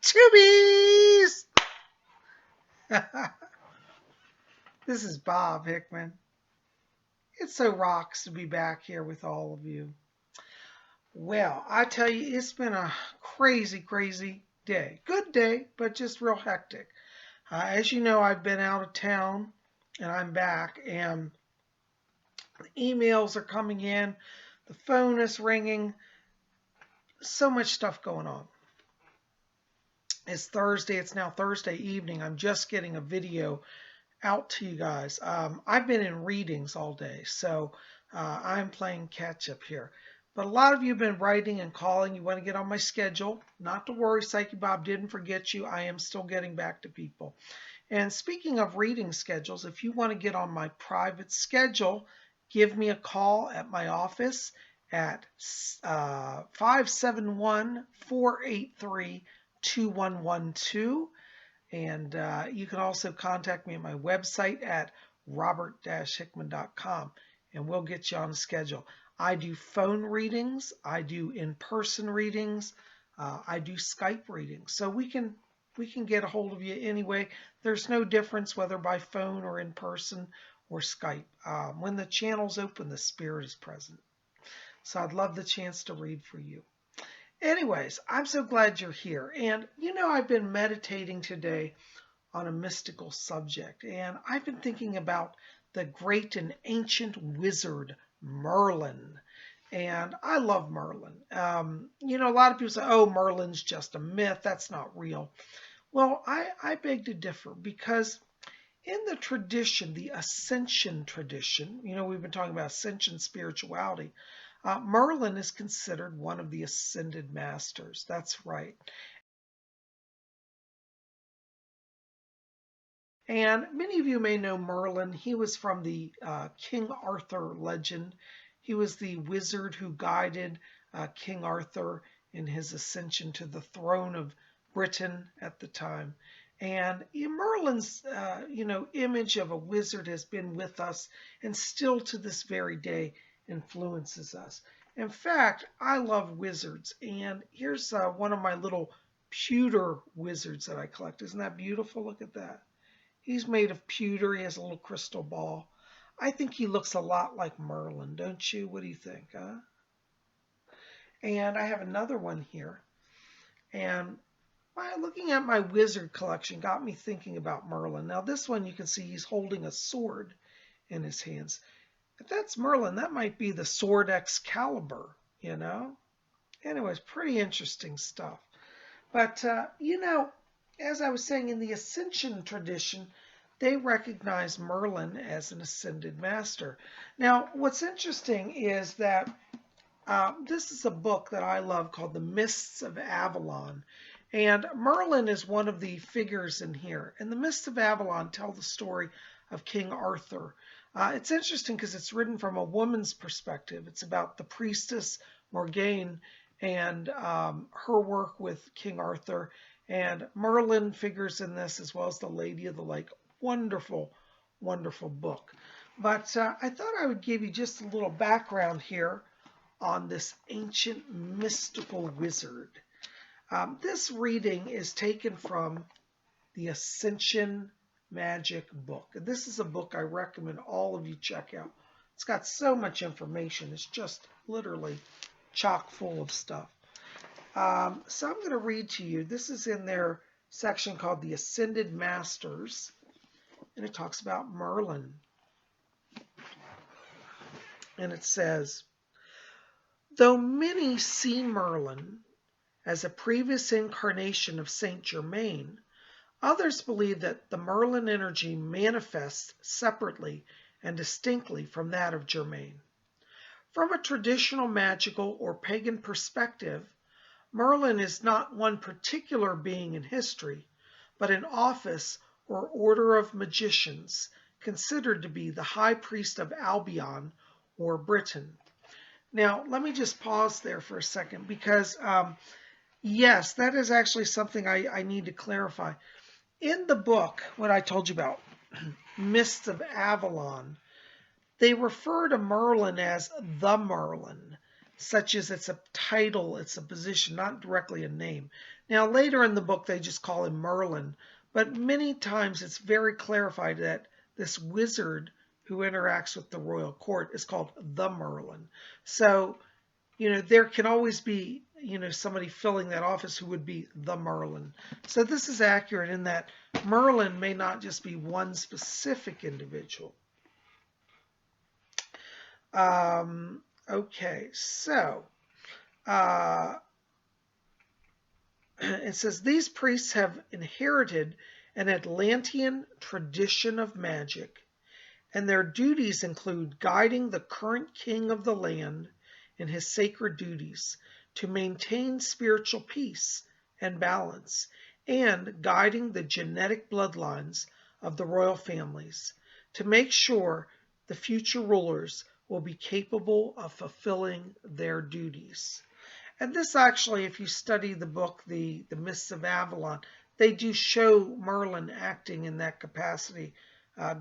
Tubies! This is Bob Hickman. It so rocks to be back here with all of you. Well, I tell you, it's been a crazy, crazy day. Good day, but just real hectic. As you know, I've been out of town and I'm back, and the emails are coming in, the phone is ringing, so much stuff going on. It's Thursday. It's now Thursday evening. I'm just getting a video out to you guys. I've been in readings all day, so I'm playing catch up here. But a lot of you have been writing and calling. You want to get on my schedule. Not to worry, Psyche Bob didn't forget you. I am still getting back to people. And speaking of reading schedules, if you want to get on my private schedule, give me a call at my office at 571-483-2112. And you can also contact me at my website at robert-hickman.com, and we'll get you on the schedule. I do phone readings. I do in-person readings. I do Skype readings. So we can get a hold of you anyway. There's no difference whether by phone or in person or Skype. When the channel's open, the spirit is present. So I'd love the chance to read for you. Anyways, I'm so glad you're here. And you know, I've been meditating today on a mystical subject, and I've been thinking about the great and ancient wizard Merlin. And I love Merlin. You know, a lot of people say, oh, Merlin's just a myth. That's not real. Well, I beg to differ, because in the tradition, the ascension tradition, you know, we've been talking about ascension spirituality, Merlin is considered one of the ascended masters. That's right. And many of you may know Merlin. He was from the King Arthur legend. He was the wizard who guided King Arthur in his ascension to the throne of Britain at the time. And Merlin's, image of a wizard has been with us, and still to this very day influences us. In fact, I love wizards, and here's one of my little pewter wizards that I collect. Isn't that beautiful? Look at that. He's made of pewter. He has a little crystal ball. I think he looks a lot like Merlin, don't you? What do you think, huh? And I have another one here. And looking at my wizard collection got me thinking about Merlin. Now this one, you can see he's holding a sword in his hands. If that's Merlin, that might be the sword Excalibur, you know? Anyways, pretty interesting stuff. But, as I was saying, in the Ascension tradition, they recognize Merlin as an ascended master. Now, what's interesting is that this is a book that I love called The Mists of Avalon. And Merlin is one of the figures in here. And the Mists of Avalon tell the story of King Arthur. It's interesting because it's written from a woman's perspective. It's about the priestess Morgane and her work with King Arthur. And Merlin figures in this, as well as the Lady of the Lake. Wonderful, wonderful book. But I thought I would give you just a little background here on this ancient mystical wizard. This reading is taken from the Ascension Magic book. And this is a book I recommend all of you check out. It's got so much information. It's just literally chock full of stuff. So I'm going to read to you. This is in their section called The Ascended Masters, and it talks about Merlin. And it says, though many see Merlin as a previous incarnation of Saint Germain, others believe that the Merlin energy manifests separately and distinctly from that of Germain. From a traditional magical or pagan perspective, Merlin is not one particular being in history, but an office or order of magicians considered to be the high priest of Albion or Britain. Now, let me just pause there for a second, because yes, that is actually something I need to clarify. In the book, what I told you about, Mists of Avalon, they refer to Merlin as the Merlin, such as it's a title, it's a position, not directly a name. Now, later in the book, they just call him Merlin, but many times it's very clarified that this wizard who interacts with the royal court is called the Merlin. So, there can always be, somebody filling that office who would be the Merlin. So this is accurate in that Merlin may not just be one specific individual. Okay, so it says these priests have inherited an Atlantean tradition of magic, and their duties include guiding the current king of the land in his sacred duties to maintain spiritual peace and balance, and guiding the genetic bloodlines of the royal families to make sure the future rulers will be capable of fulfilling their duties. And this actually, if you study the book, The Mists of Avalon, they do show Merlin acting in that capacity,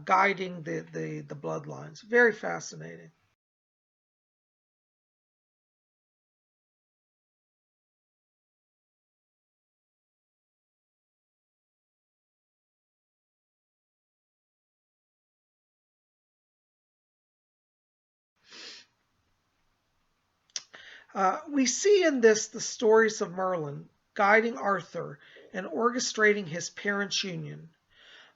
guiding the bloodlines. Very fascinating. We see in this the stories of Merlin guiding Arthur and orchestrating his parents' union.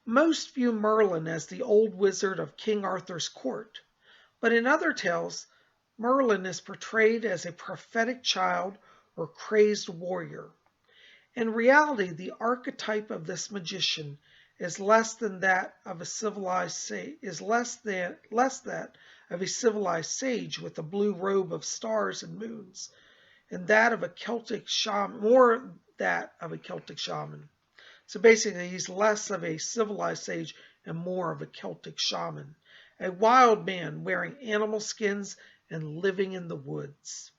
Most view Merlin as the old wizard of King Arthur's court, but in other tales, Merlin is portrayed as a prophetic child or crazed warrior. In reality, the archetype of this magician is less that of a civilized sage with a blue robe of stars and moons, and that of a Celtic shaman, more that of a Celtic shaman. So basically, he's less of a civilized sage and more of a Celtic shaman, a wild man wearing animal skins and living in the woods.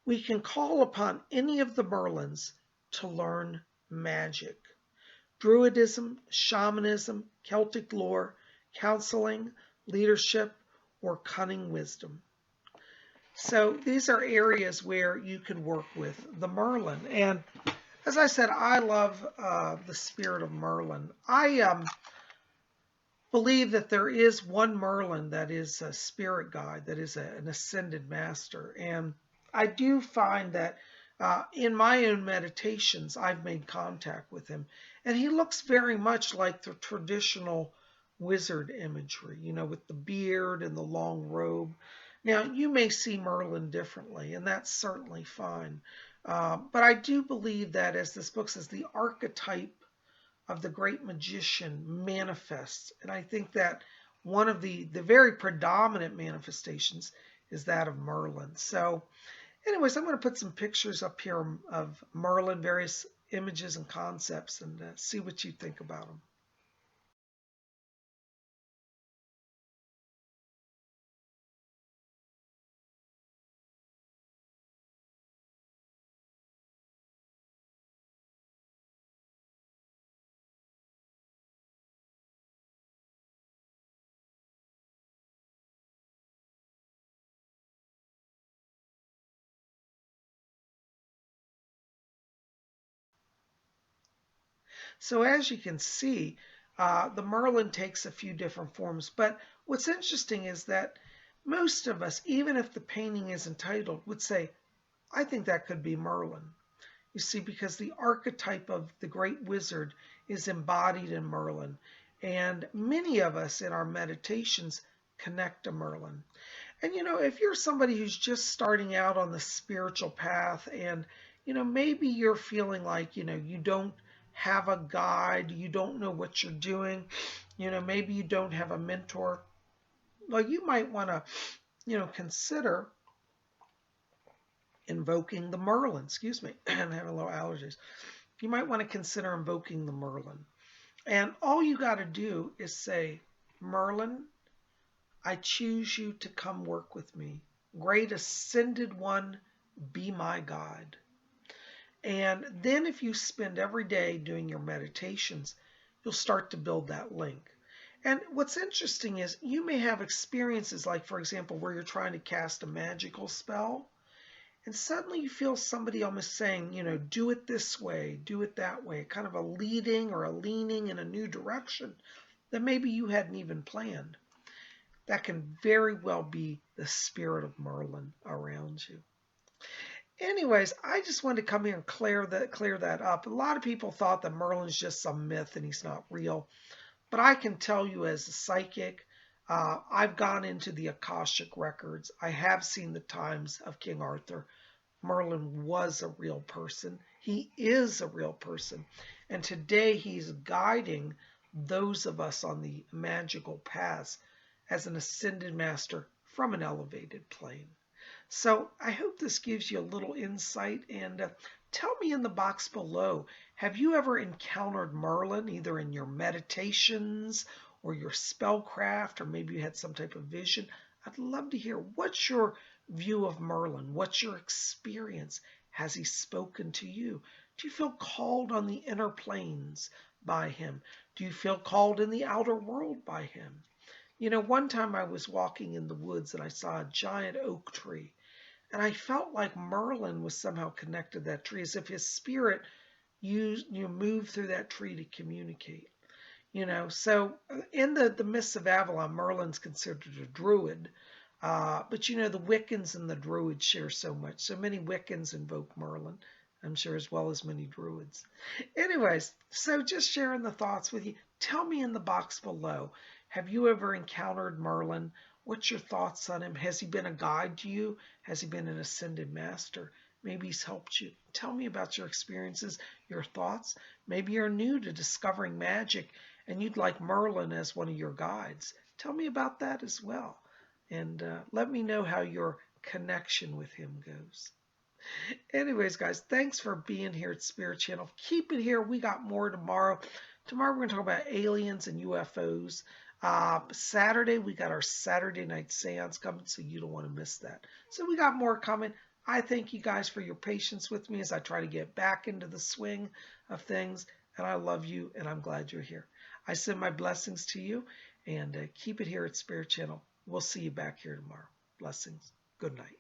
We can call upon any of the Merlins to learn magic. Druidism, shamanism, Celtic lore, counseling, leadership, or cunning wisdom. So these are areas where you can work with the Merlin. And as I said, I love the spirit of Merlin. I believe that there is one Merlin that is a spirit guide, that is an ascended master. And I do find that in my own meditations, I've made contact with him. And he looks very much like the traditional wizard imagery, with the beard and the long robe. Now, you may see Merlin differently, and that's certainly fine. But I do believe that, as this book says, the archetype of the great magician manifests. And I think that one of the very predominant manifestations is that of Merlin. So anyways, I'm going to put some pictures up here of Merlin, various images and concepts, and see what you think about them. So as you can see, the Merlin takes a few different forms. But what's interesting is that most of us, even if the painting is entitled, would say, I think that could be Merlin. You see, because the archetype of the great wizard is embodied in Merlin. And many of us in our meditations connect to Merlin. And if you're somebody who's just starting out on the spiritual path and, maybe you're feeling like, you don't have a guide, you don't know what you're doing, maybe you don't have a mentor, well, you might want to, consider invoking the Merlin. Excuse me, I'm having a little allergies. You might want to consider invoking the Merlin. And all you got to do is say, Merlin, I choose you to come work with me. Great Ascended One, be my guide. And then if you spend every day doing your meditations, you'll start to build that link. And what's interesting is you may have experiences like, for example, where you're trying to cast a magical spell. And suddenly you feel somebody almost saying, do it this way, do it that way, kind of a leading or a leaning in a new direction that maybe you hadn't even planned. That can very well be the spirit of Merlin around you. Anyways, I just wanted to come here and clear that up. A lot of people thought that Merlin's just some myth and he's not real. But I can tell you as a psychic, I've gone into the Akashic records. I have seen the times of King Arthur. Merlin was a real person. He is a real person. And today he's guiding those of us on the magical paths as an ascended master from an elevated plane. So I hope this gives you a little insight, and tell me in the box below, have you ever encountered Merlin either in your meditations or your spellcraft, or maybe you had some type of vision? I'd love to hear, what's your view of Merlin? What's your experience? Has he spoken to you? Do you feel called on the inner planes by him? Do you feel called in the outer world by him? One time I was walking in the woods and I saw a giant oak tree. And I felt like Merlin was somehow connected to that tree, as if his spirit moved through that tree to communicate. So in the Mists of Avalon, Merlin's considered a druid. But the Wiccans and the druids share so much. So many Wiccans invoke Merlin, I'm sure, as well as many druids. Anyways, so just sharing the thoughts with you. Tell me in the box below, have you ever encountered Merlin? What's your thoughts on him? Has he been a guide to you? Has he been an ascended master? Maybe he's helped you. Tell me about your experiences, your thoughts. Maybe you're new to discovering magic and you'd like Merlin as one of your guides. Tell me about that as well. And let me know how your connection with him goes. Anyways, guys, thanks for being here at Spirit Channel. Keep it here. We got more tomorrow. Tomorrow we're going to talk about aliens and UFOs. Saturday, we got our Saturday night seance coming, so you don't want to miss that. So we got more coming. I thank you guys for your patience with me as I try to get back into the swing of things. And I love you, and I'm glad you're here. I send my blessings to you, and keep it here at Spirit Channel. We'll see you back here tomorrow. Blessings. Good night.